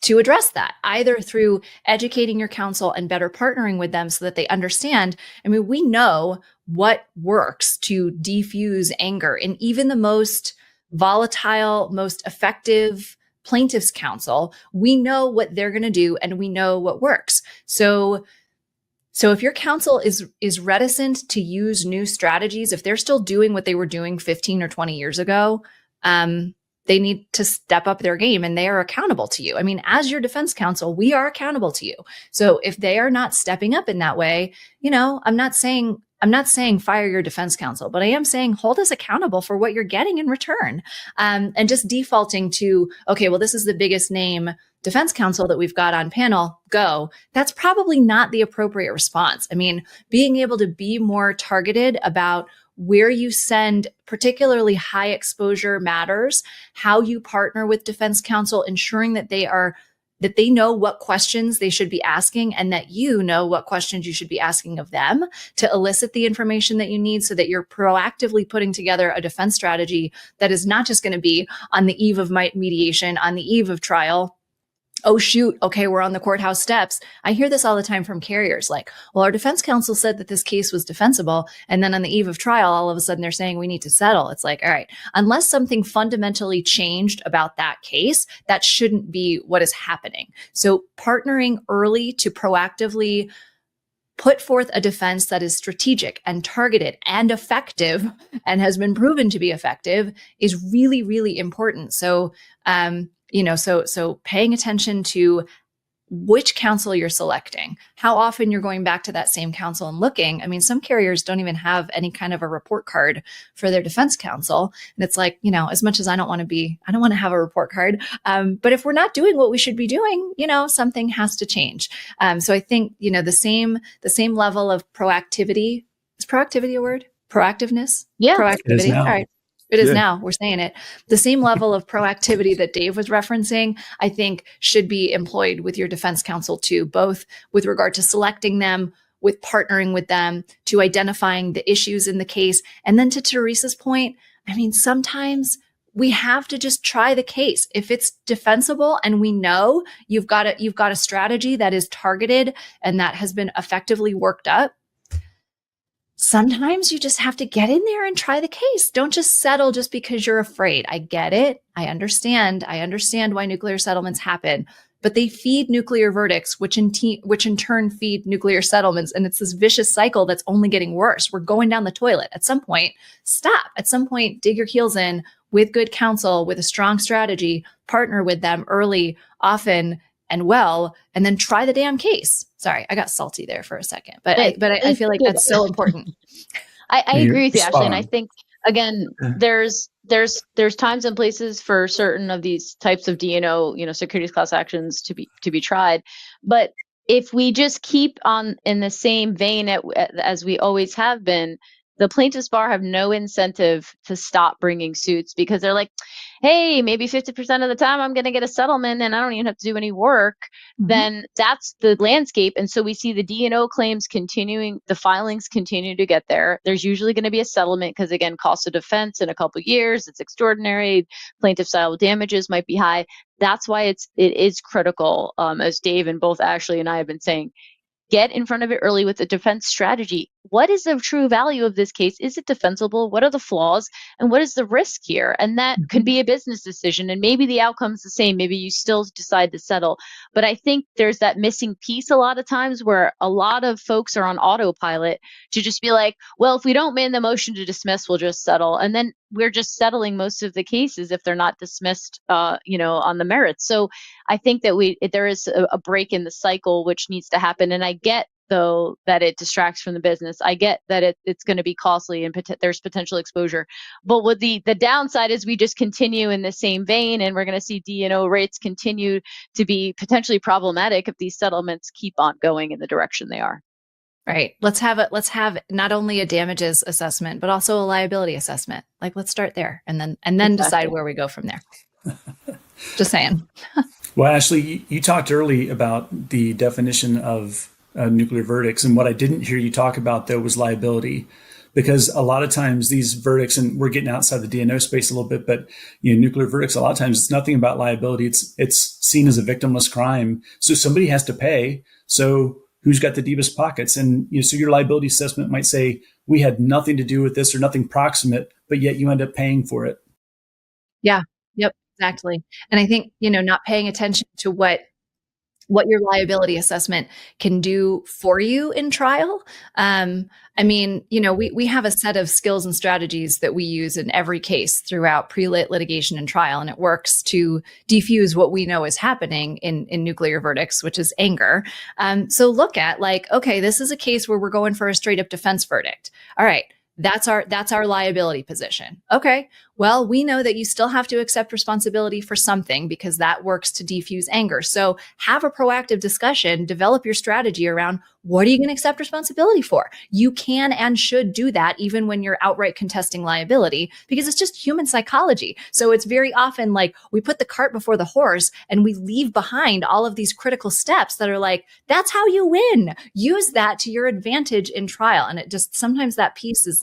to address that, either through educating your counsel and better partnering with them so that they understand. I mean, we know what works to defuse anger in even the most volatile, most effective plaintiff's counsel. We know what they're going to do, and we know what works. So if your counsel is reticent to use new strategies, if they're still doing what they were doing 15 or 20 years ago, they need to step up their game, and they are accountable to you. I mean, as your defense counsel, we are accountable to you. So if they are not stepping up in that way, I'm not saying fire your defense counsel, but I am saying hold us accountable for what you're getting in return. And just defaulting to, okay, well, this is the biggest name defense counsel that we've got on panel, go. That's probably not the appropriate response. I mean, being able to be more targeted about where you send particularly high exposure matters, how you partner with defense counsel, ensuring that they are that they know what questions they should be asking, and that you know what questions you should be asking of them to elicit the information that you need, so that you're proactively putting together a defense strategy that is not just going to be on the eve of mediation, on the eve of trial. Oh, shoot. Okay, we're on the courthouse steps. I hear this all the time from carriers, like, well, our defense counsel said that this case was defensible. And then on the eve of trial, all of a sudden they're saying we need to settle. It's like, all right, unless something fundamentally changed about that case, that shouldn't be what is happening. So partnering early to proactively put forth a defense that is strategic and targeted and effective and has been proven to be effective is really, really important. So, so paying attention to which counsel you're selecting, how often you're going back to that same counsel and looking. I mean, some carriers don't even have any kind of a report card for their defense counsel. And it's like, as much as I don't want to have a report card. But if we're not doing what we should be doing, something has to change. So I think, the same level of proactivity. Is proactivity a word? Proactiveness? Yeah. Proactivity. All right. It is now. We're saying it. The same level of proactivity that Dave was referencing, I think, should be employed with your defense counsel too, both with regard to selecting them, with partnering with them, to identifying the issues in the case. And then to Teresa's point, I mean, sometimes we have to just try the case. If it's defensible and we know you've got a strategy that is targeted and that has been effectively worked up, sometimes you just have to get in there and try the case. Don't just settle just because you're afraid. I get it. I understand why nuclear settlements happen, but they feed nuclear verdicts, which in turn feed nuclear settlements. And it's this vicious cycle that's only getting worse. We're going down the toilet. At some point, stop. At some point, dig your heels in with good counsel, with a strong strategy, partner with them early, often, and well, and then try the damn case. Sorry, I got salty there for a second, but I feel like that's so important. I agree with you, Ashley, and I think again, there's times and places for certain of these types of D&O, securities class actions to be tried, but if we just keep on in the same vein as we always have been, the plaintiffs bar have no incentive to stop bringing suits because they're like, hey, maybe 50% of the time I'm going to get a settlement and I don't even have to do any work. Mm-hmm. Then that's the landscape. And so we see the D&O claims continuing, the filings continue to get there. There's usually going to be a settlement because, again, cost of defense in a couple of years, it's extraordinary. Plaintiff style damages might be high. That's why it is critical, as Dave and both Ashley and I have been saying, get in front of it early with a defense strategy. What is the true value of this case? Is it defensible? What are the flaws? And what is the risk here? And that could be a business decision. And maybe the outcome's the same. Maybe you still decide to settle. But I think there's that missing piece a lot of times where a lot of folks are on autopilot to just be like, well, if we don't man the motion to dismiss, we'll just settle. And then we're just settling most of the cases if they're not dismissed, on the merits. So I think that there is a break in the cycle which needs to happen. And I get, though, that it distracts from the business. I get that it's going to be costly and there's potential exposure. But what the downside is we just continue in the same vein, and we're going to see D&O rates continue to be potentially problematic if these settlements keep on going in the direction they are. Right. Let's have not only a damages assessment, but also a liability assessment. Like, let's start there and then exactly. Decide where we go from there. Just saying. Well, Ashley, you talked early about the definition of nuclear verdicts. And what I didn't hear you talk about, though, was liability. Because a lot of times these verdicts, and we're getting outside the D&O space a little bit, but nuclear verdicts, a lot of times it's nothing about liability. It's seen as a victimless crime. So somebody has to pay. So who's got the deepest pockets? And so your liability assessment might say, we had nothing to do with this or nothing proximate, but yet you end up paying for it. Yeah. Yep. Exactly. And I think, not paying attention to what your liability assessment can do for you in trial. We have a set of skills and strategies that we use in every case throughout pre-lit litigation and trial, and it works to defuse what we know is happening in nuclear verdicts, which is anger. So look at okay, this is a case where we're going for a straight up defense verdict. All right. That's our liability position. Okay. Well, we know that you still have to accept responsibility for something because that works to defuse anger. So have a proactive discussion, develop your strategy around what are you going to accept responsibility for? You can and should do that even when you're outright contesting liability, because it's just human psychology. So it's very often like we put the cart before the horse and we leave behind all of these critical steps that are like, that's how you win. Use that to your advantage in trial. And it just, sometimes that piece is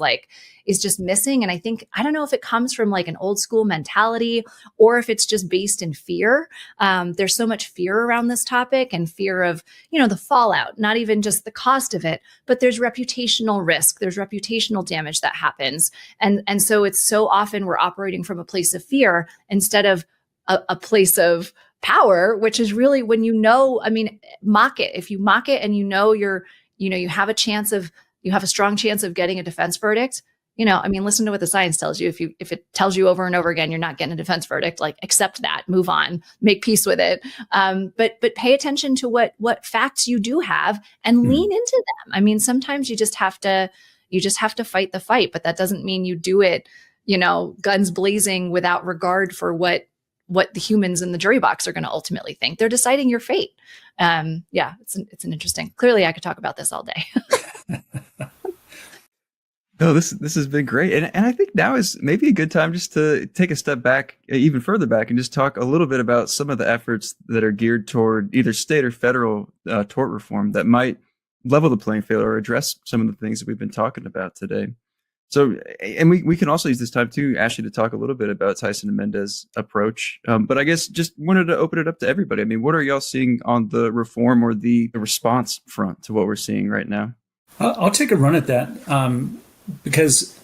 just missing. And I don't know if it comes from like an old school mentality or if it's just based in fear. There's so much fear around this topic and fear of, the fallout, not even just the cost of it, but there's reputational risk. There's reputational damage that happens. And so it's so often we're operating from a place of fear instead of a place of power, which is really when mock it. If you mock it and you have a strong chance of getting a defense verdict, listen to what the science tells you. If it tells you over and over again, you're not getting a defense verdict, like accept that, move on, make peace with it. But pay attention to what facts you do have and lean into them. Sometimes you just have to fight the fight, but that doesn't mean you do it, guns blazing without regard for what the humans in the jury box are going to ultimately think. They're deciding your fate. It's an interesting, clearly I could talk about this all day. No, this has been great. And I think now is maybe a good time just to take a step back, even further back, and just talk a little bit about some of the efforts that are geared toward either state or federal tort reform that might level the playing field or address some of the things that we've been talking about today. So, and we can also use this time too, Ashley, to talk a little bit about Tyson and Mendez approach. But I guess just wanted to open it up to everybody. What are y'all seeing on the reform or the response front to what we're seeing right now? I'll take a run at that. Because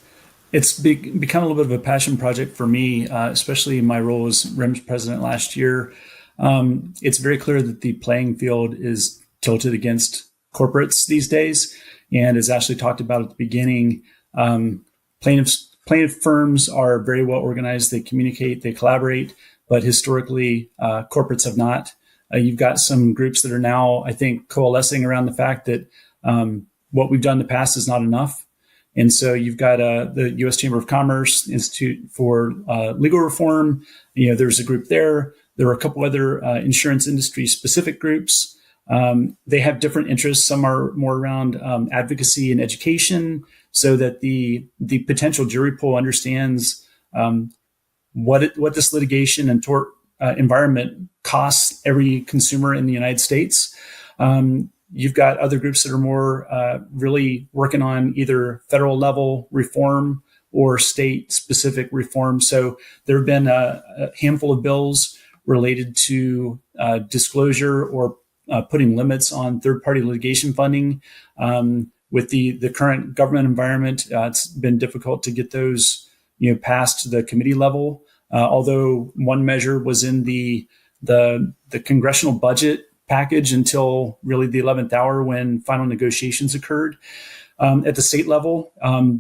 it's become a little bit of a passion project for me, especially in my role as REMS president last year. It's very clear that the playing field is tilted against corporates these days. And as Ashley talked about at the beginning, plaintiff firms are very well organized. They communicate, they collaborate, but historically, corporates have not. You've got some groups that are now, I think, coalescing around the fact that what we've done in the past is not enough. And so you've got the U.S. Chamber of Commerce Institute for Legal Reform. There's a group there. There are a couple other insurance industry specific groups. They have different interests. Some are more around advocacy and education, so that the potential jury pool understands what this litigation and tort environment costs every consumer in the United States. You've got other groups that are more really working on either federal level reform or state specific reform. So there have been a handful of bills related to disclosure or putting limits on third party litigation funding. With the current government environment, it's been difficult to get those past the committee level. Although one measure was in the congressional budget package until really the 11th hour when final negotiations occurred. At the state level,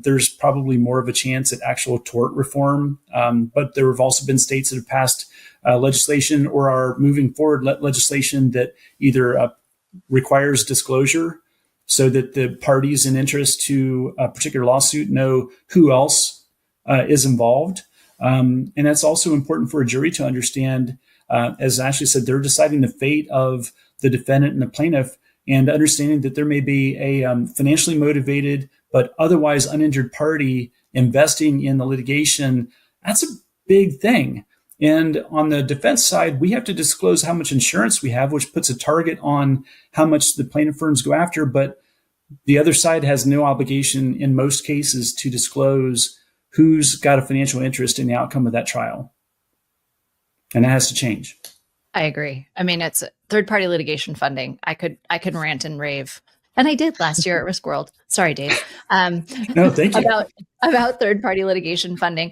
there's probably more of a chance at actual tort reform. But there have also been states that have passed legislation or are moving forward legislation that either requires disclosure so that the parties in interest to a particular lawsuit know who else is involved. And that's also important for a jury to understand. As Ashley said, they're deciding the fate of the defendant and the plaintiff, and understanding that there may be a financially motivated but otherwise uninjured party investing in the litigation. That's a big thing. And on the defense side, we have to disclose how much insurance we have, which puts a target on how much the plaintiff firms go after. But the other side has no obligation in most cases to disclose who's got a financial interest in the outcome of that trial. And that has to change. I agree. It's third-party litigation funding. I could rant and rave, and I did last year at Riskworld. Sorry, Dave. No, thank you. About third-party litigation funding.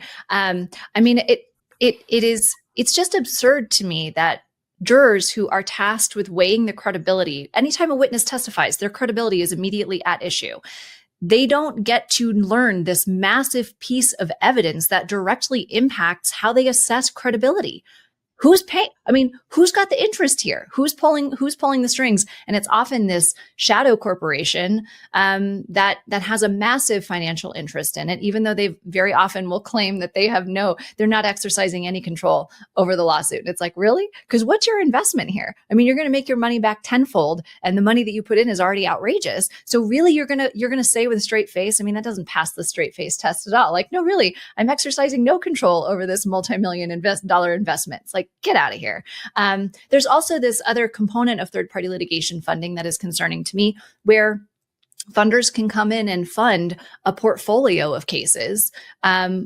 It's just absurd to me that jurors who are tasked with weighing the credibility, anytime a witness testifies, their credibility is immediately at issue. They don't get to learn this massive piece of evidence that directly impacts how they assess credibility. who's paying? I mean, who's got the interest here? Who's pulling the strings? And it's often this shadow corporation that has a massive financial interest in it, even though they very often will claim that they're not exercising any control over the lawsuit. And it's like, really? Because what's your investment here? I mean, you're going to make your money back tenfold, and the money that you put in is already outrageous. So really, you're gonna say with a straight face, I mean, that doesn't pass the straight face test at all. Like, no, really, I'm exercising no control over this multi-million dollar investment. It's like, get out of here. There's also this other component of third-party litigation funding that is concerning to me, where funders can come in and fund a portfolio of cases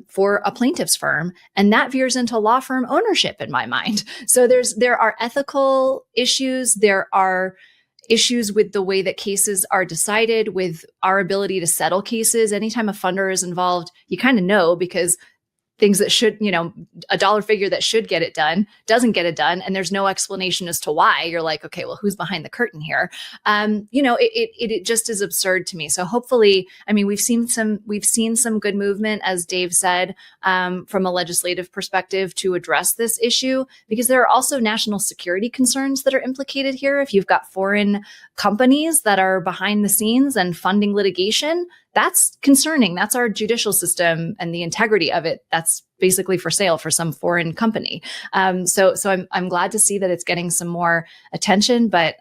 for a plaintiff's firm, and that veers into law firm ownership in my mind. So there are ethical issues. There are issues with the way that cases are decided, with our ability to settle cases. Anytime a funder is involved, you kind of know, because things that should, a dollar figure that should get it done doesn't get it done. And there's no explanation as to why. You're like, okay, well, who's behind the curtain here? It just is absurd to me. So hopefully, I mean, we've seen some good movement, as Dave said, from a legislative perspective to address this issue, because there are also national security concerns that are implicated here. If you've got foreign companies that are behind the scenes and funding litigation, that's concerning. That's our judicial system and the integrity of it. That's basically for sale for some foreign company. So I'm glad to see that it's getting some more attention, but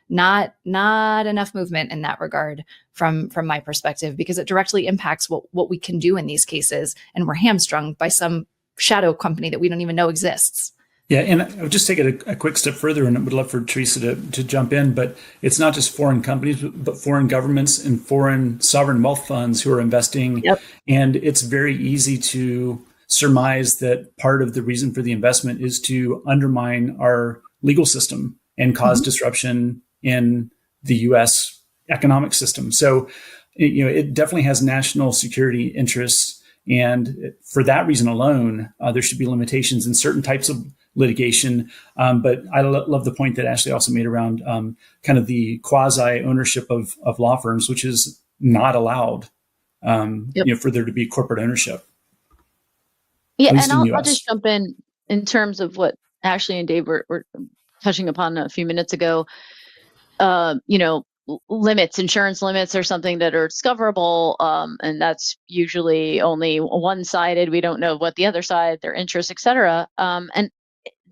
not enough movement in that regard from my perspective, because it directly impacts what we can do in these cases, and we're hamstrung by some shadow company that we don't even know exists. Yeah, and I would just take it a quick step further, and I would love for Teresa to jump in, but it's not just foreign companies, but foreign governments and foreign sovereign wealth funds who are investing. Yep. And it's very easy to surmise that part of the reason for the investment is to undermine our legal system and cause disruption in the U.S. economic system. So, it definitely has national security interests. And for that reason alone, there should be limitations in certain types of litigation. But I love the point that Ashley also made around kind of the quasi ownership of law firms, which is not allowed, for there to be corporate ownership. Yeah, and I'll just jump in terms of what Ashley and Dave were touching upon a few minutes ago. Insurance limits are something that are discoverable, and that's usually only one-sided. We don't know what the other side, their interests, et cetera. And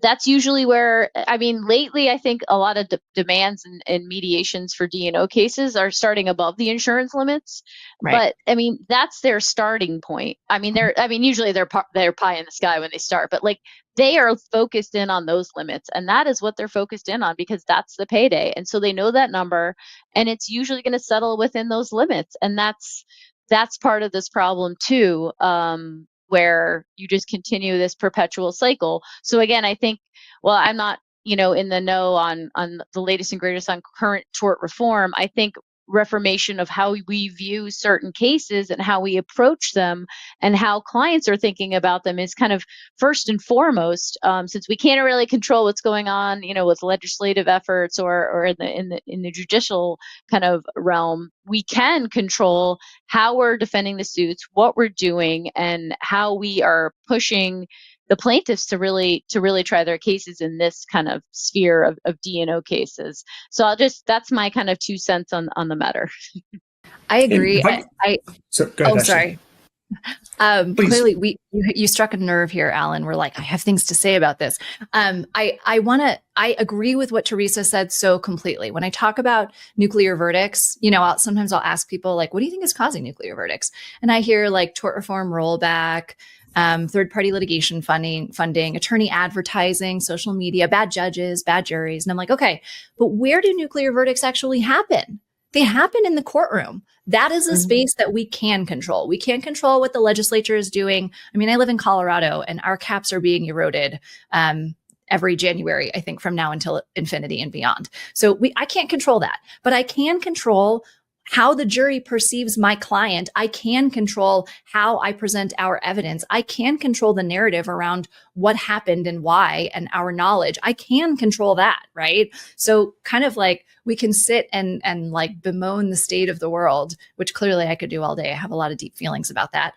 that's usually where, lately, I think a lot of demands and mediations for D&O cases are starting above the insurance limits. Right. But that's their starting point. Usually they're pie in the sky when they start, but they are focused in on those limits, and that is what they're focused in on, because that's the payday. And so they know that number, and it's usually going to settle within those limits. And that's part of this problem too. Where you just continue this perpetual cycle. So again, I think, I'm not, in the know on the latest and greatest on current tort reform. I think reformation of how we view certain cases and how we approach them and how clients are thinking about them is kind of first and foremost, since we can't really control what's going on, with legislative efforts or in the judicial kind of realm. We can control how we're defending the suits, what we're doing, and how we are pushing the plaintiffs to really try their cases in this kind of sphere of D&O cases. So that's my kind of 2 cents on the matter. I agree. Go ahead, sorry. Clearly you struck a nerve here, Alan. We're like, I have things to say about this. I agree with what Teresa said so completely. When I talk about nuclear verdicts, sometimes I'll ask people what do you think is causing nuclear verdicts? And I hear tort reform rollback, third-party litigation funding, attorney advertising, social media, bad judges, bad juries. And I'm like, okay, but where do nuclear verdicts actually happen? They happen in the courtroom. That is a space that we can control. We can't control what the legislature is doing. I live in Colorado, and our caps are being eroded every January, I think, from now until infinity and beyond. So I can't control that, but I can control how the jury perceives my client. I can control how I present our evidence. I can control the narrative around what happened and why and our knowledge. I can control that, right? So kind of we can sit and bemoan the state of the world, which clearly I could do all day. I have a lot of deep feelings about that.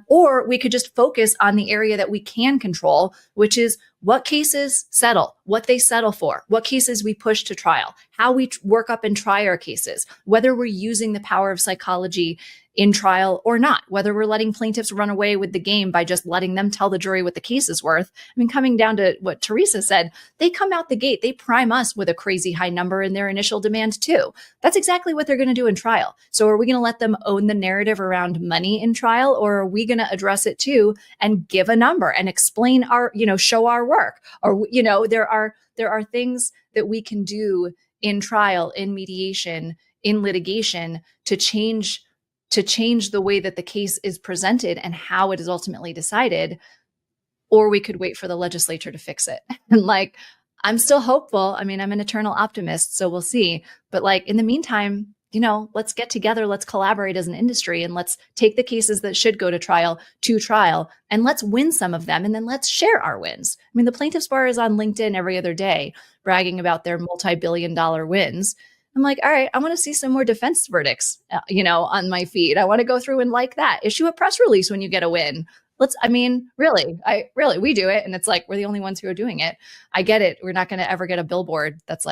Or we could just focus on the area that we can control, which is what cases settle, what they settle for, what cases we push to trial, how we work up and try our cases, whether we're using the power of psychology in trial or not, whether we're letting plaintiffs run away with the game by just letting them tell the jury what the case is worth. I mean, coming down to what Teresa said, they come out the gate, they prime us with a crazy high number in their initial demand too. That's exactly what they're going to do in trial. So are we going to let them own the narrative around money in trial, or are we going to address it too and give a number and explain our, show our work? Or, there are things that we can do in trial, in mediation, in litigation to change the way that the case is presented and how it is ultimately decided, or we could wait for the legislature to fix it. And I'm still hopeful. I mean, I'm an eternal optimist, so we'll see. But in the meantime, let's get together, let's collaborate as an industry, and let's take the cases that should go to trial, and let's win some of them, and then let's share our wins. I mean, the plaintiffs bar is on LinkedIn every other day bragging about their multi-billion-dollar wins. I'm like, all right, I want to see some more defense verdicts, on my feed. I want to go through and that. Issue a press release when you get a win. Really, we do it. And it's we're the only ones who are doing it. I get it. We're not going to ever get a billboard that's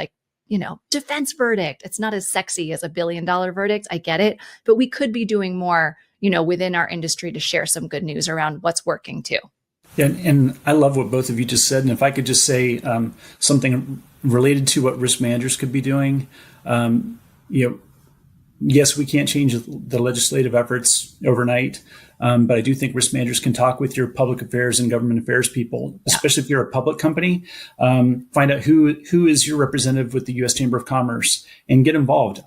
defense verdict. It's not as sexy as $1 billion verdict. I get it. But we could be doing more, within our industry to share some good news around what's working too. Yeah, and I love what both of you just said. And if I could just say something related to what risk managers could be doing, yes, we can't change the legislative efforts overnight, but I do think risk managers can talk with your public affairs and government affairs people, especially if you're a public company. Find out who is your representative with the U.S. Chamber of Commerce and get involved.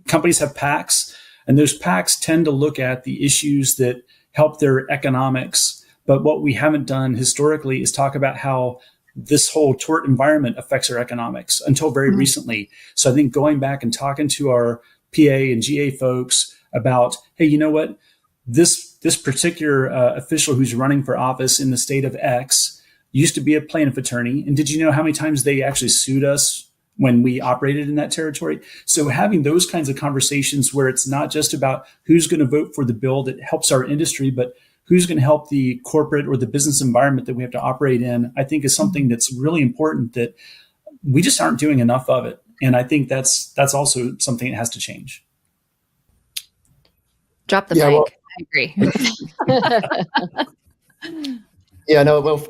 Companies have PACs, and those PACs tend to look at the issues that help their economics. But what we haven't done historically is talk about how this whole tort environment affects our economics until very recently. So I think going back and talking to our PA and GA folks about, hey, you know what? This particular official who's running for office in the state of X used to be a plaintiff attorney. And did you know how many times they actually sued us when we operated in that territory? So having those kinds of conversations where it's not just about who's going to vote for the bill that helps our industry, but who's going to help the corporate or the business environment that we have to operate in, I think is something that's really important that we just aren't doing enough of it. And I think that's also something that has to change. Drop the mic. Well, I agree.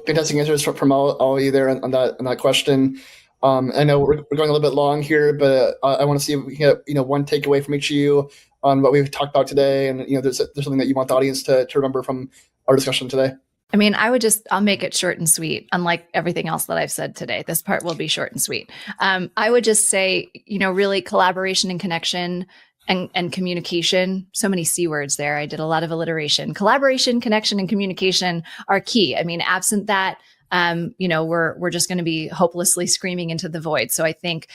Fantastic answers from all of you there on that question. I know we're going a little bit long here, but I want to see if we can get one takeaway from each of you on what we've talked about today, and there's something that you want the audience to remember from our discussion today. I mean, I'll make it short and sweet. Unlike everything else that I've said today, this part will be short and sweet. I would just say, really collaboration and connection and communication. So many C words there. I did a lot of alliteration. Collaboration, connection, and communication are key. I mean, absent that, we're just going to be hopelessly screaming into the void. So I think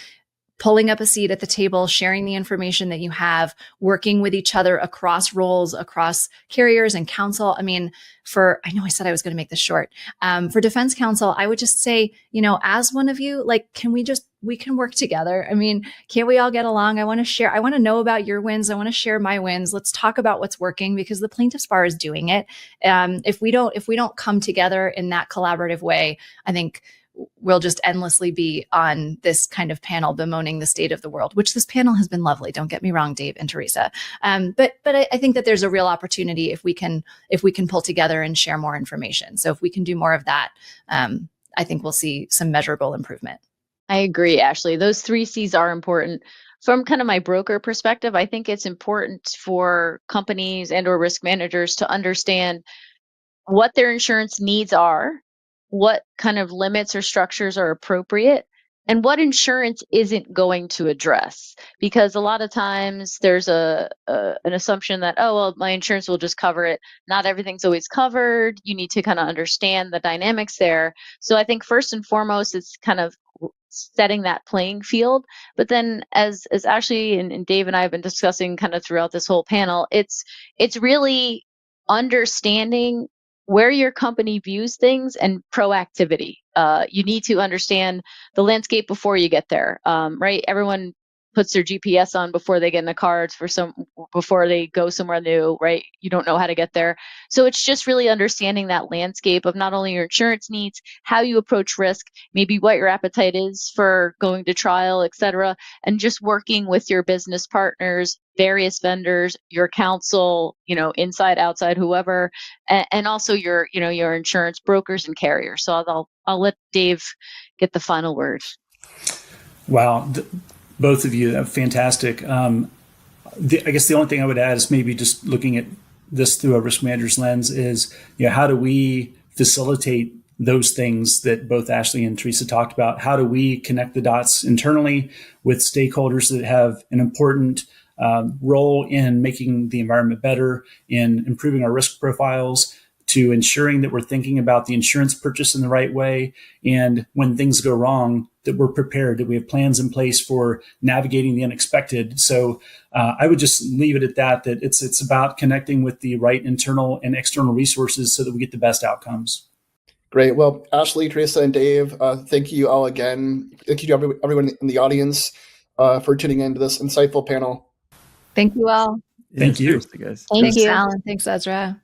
pulling up a seat at the table, sharing the information that you have, working with each other across roles, across carriers and counsel. I mean, I know I said I was going to make this short. For defense counsel, I would just say, as one of you, we can work together. I mean, can't we all get along? I want to share. I want to know about your wins. I want to share my wins. Let's talk about what's working because the plaintiff's bar is doing it. If we don't come together in that collaborative way, I think we'll just endlessly be on this kind of panel bemoaning the state of the world, which this panel has been lovely. Don't get me wrong, Dave and Teresa. But I think that there's a real opportunity if we can pull together and share more information. So if we can do more of that, I think we'll see some measurable improvement. I agree, Ashley. Those 3 C's are important. From kind of my broker perspective, I think it's important for companies and or risk managers to understand what their insurance needs are, what kind of limits or structures are appropriate, and what insurance isn't going to address. Because a lot of times there's an assumption that, oh, well, my insurance will just cover it. Not everything's always covered. You need to kind of understand the dynamics there. So I think first and foremost, it's kind of setting that playing field. But then as Ashley and Dave and I have been discussing kind of throughout this whole panel, it's really understanding where your company views things and proactivity. You need to understand the landscape before you get there, right? Everyone puts their GPS on before they get in the car before they go somewhere new, right? You don't know how to get there. So it's just really understanding that landscape of not only your insurance needs, how you approach risk, maybe what your appetite is for going to trial, et cetera, and just working with your business partners, various vendors, your counsel, inside, outside, whoever, and also your insurance brokers and carriers. So I'll let Dave get the final word. Wow. Both of you, fantastic. I guess the only thing I would add is maybe just looking at this through a risk manager's lens is, how do we facilitate those things that both Ashley and Teresa talked about? How do we connect the dots internally with stakeholders that have an important role in making the environment better, in improving our risk profiles, to ensuring that we're thinking about the insurance purchase in the right way, and when things go wrong, that we're prepared, that we have plans in place for navigating the unexpected. So I would just leave it at that it's about connecting with the right internal and external resources so that we get the best outcomes. Great. Well, Ashley, Teresa, and Dave, thank you all again. Thank you to everyone in the audience for tuning into this insightful panel. Thank you all. Thank you. Seriously, guys. Thanks, Alan. Thanks, Ezra.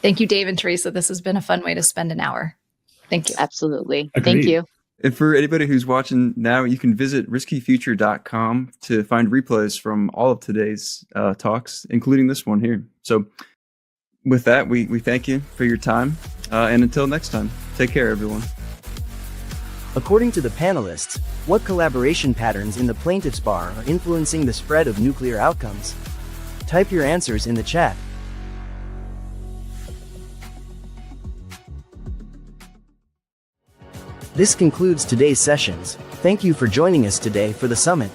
Thank you, Dave and Teresa. This has been a fun way to spend an hour. Thank you. Absolutely. Agreed. Thank you. And for anybody who's watching now, you can visit riskyfuture.com to find replays from all of today's talks, including this one here. So with that, we thank you for your time. And until next time, take care, everyone. According to the panelists, what collaboration patterns in the plaintiff's bar are influencing the spread of nuclear outcomes? Type your answers in the chat. This concludes today's sessions. Thank you for joining us today for the summit.